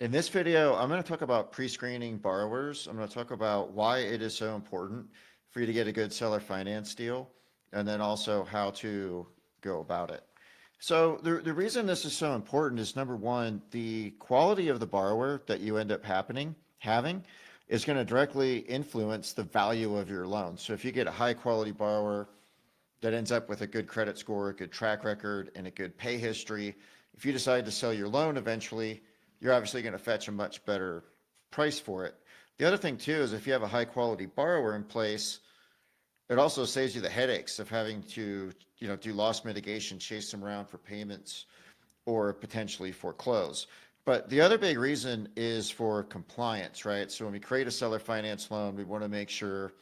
In this video, I'm going to talk about pre-screening borrowers. I'm going to talk about why it is so important for you to get a good seller finance deal, and then also how to go about it. So the reason this is so important is number one, the quality of the borrower that you end up having is going to directly influence the value of your loan. So if you get a high quality borrower that ends up with a good credit score, a good track record, and a good pay history, if you decide to sell your loan eventually, you're obviously going to fetch a much better price for it. The other thing too is if you have a high quality borrower in place, it also saves you the headaches of having to, do loss mitigation, chase them around for payments, or potentially foreclose. But the other big reason is for compliance, right? So when we create a seller finance loan, we want to make sure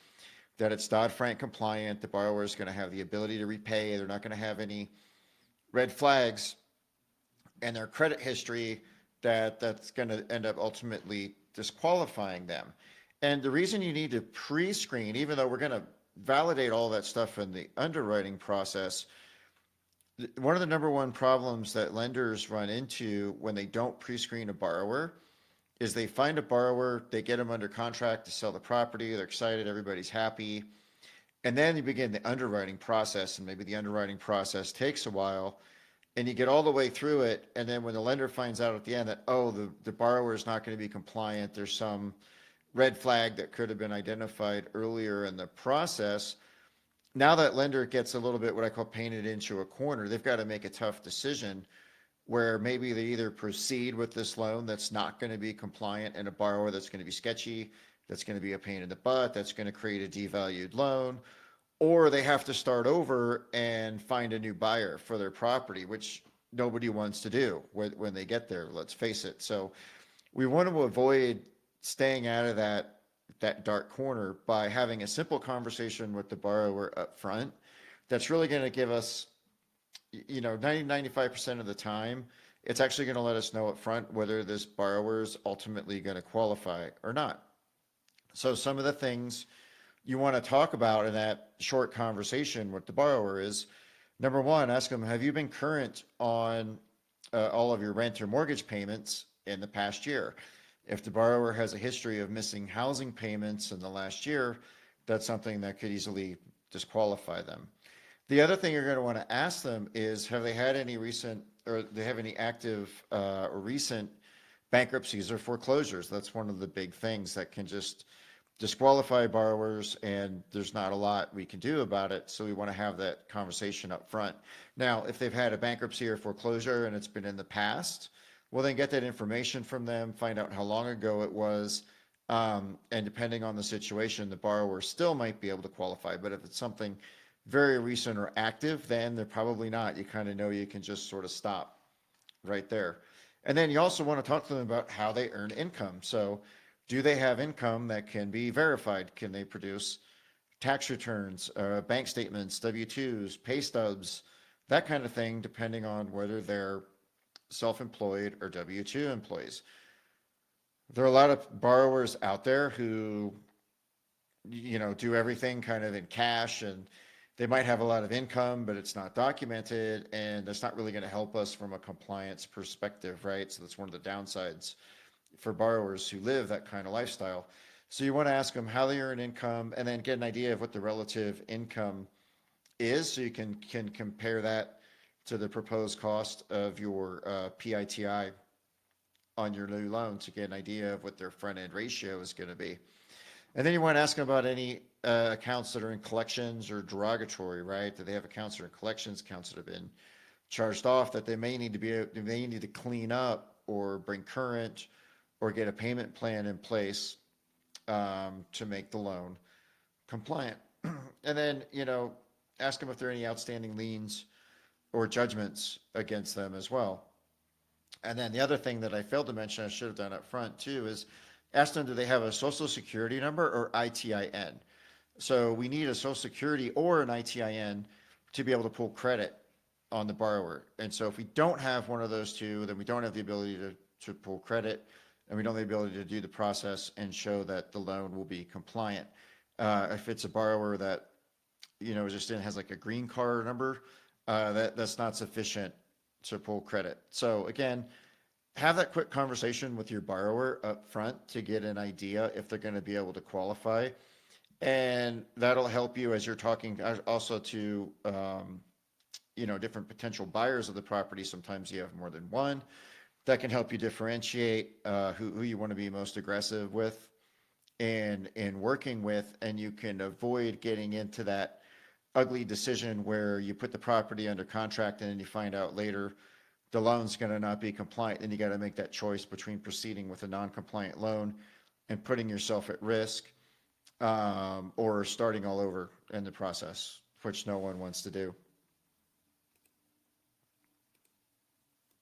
that it's Dodd-Frank compliant. The borrower is going to have the ability to repay. They're not going to have any red flags in their credit history that's going to end up ultimately disqualifying them. And the reason you need to pre-screen, even though we're going to validate all that stuff in the underwriting process, one of the number one problems that lenders run into when they don't pre-screen a borrower is they find a borrower, they get them under contract to sell the property, they're excited, everybody's happy, and then you begin the underwriting process, and maybe the underwriting process takes a while, and you get all the way through it, and then when the lender finds out at the end that, oh, the borrower is not going to be compliant, there's some red flag that could have been identified earlier in the process, now that lender gets a little bit what I call painted into a corner. They've got to make a tough decision where maybe they either proceed with this loan that's not going to be compliant and a borrower that's going to be sketchy, that's going to be a pain in the butt, that's going to create a devalued loan, or they have to start over and find a new buyer for their property, which nobody wants to do when they get there, let's face it. So we want to avoid staying out of that dark corner by having a simple conversation with the borrower up front that's really going to give us 95% of the time, it's actually going to let us know up front whether this borrower is ultimately going to qualify or not. So some of the things you want to talk about in that short conversation with the borrower is, number one, ask them, have you been current on all of your rent or mortgage payments in the past year? If the borrower has a history of missing housing payments in the last year, that's something that could easily disqualify them. The other thing you're going to want to ask them is, have they had any recent, or they have any active or recent bankruptcies or foreclosures? That's one of the big things that can just disqualify borrowers, and there's not a lot we can do about it. So we want to have that conversation up front. Now, if they've had a bankruptcy or foreclosure and it's been in the past, well, then get that information from them, find out how long ago it was, and depending on the situation, the borrower still might be able to qualify. But if it's something very recent or active, then they're probably not. You kind of know you can just sort of stop right there. And then you also want to talk to them about how they earn income. So do they have income that can be verified? Can they produce tax returns, bank statements, W-2s, pay stubs, that kind of thing, depending on whether they're self-employed or W-2 employees. There are a lot of borrowers out there who, do everything kind of in cash, and they might have a lot of income, but it's not documented, and that's not really going to help us from a compliance perspective, right? So that's one of the downsides for borrowers who live that kind of lifestyle. So you want to ask them how they earn income, and then get an idea of what the relative income is, so you can compare that to the proposed cost of your PITI on your new loan to get an idea of what their front end ratio is going to be. And then you want to ask them about any accounts that are in collections or derogatory, right? Do they have accounts that are in collections, accounts that have been charged off that they may need to clean up or bring current, or get a payment plan in place to make the loan compliant. And then, ask them if there are any outstanding liens or judgments against them as well. And then the other thing that I failed to mention, I should have done up front too, is ask them, do they have a social security number or ITIN? So we need a social security or an ITIN to be able to pull credit on the borrower. And so if we don't have one of those two, then we don't have the ability to pull credit, and we don't have the ability to do the process and show that the loan will be compliant. If it's a borrower that, just has like a green card number, that's not sufficient to pull credit. So again, have that quick conversation with your borrower up front to get an idea if they're going to be able to qualify. And that'll help you as you're talking also to, different potential buyers of the property. Sometimes you have more than one. That can help you differentiate who you want to be most aggressive with and working with, and you can avoid getting into that ugly decision where you put the property under contract and then you find out later the loan's going to not be compliant. Then you got to make that choice between proceeding with a non-compliant loan and putting yourself at risk, or starting all over in the process, which no one wants to do.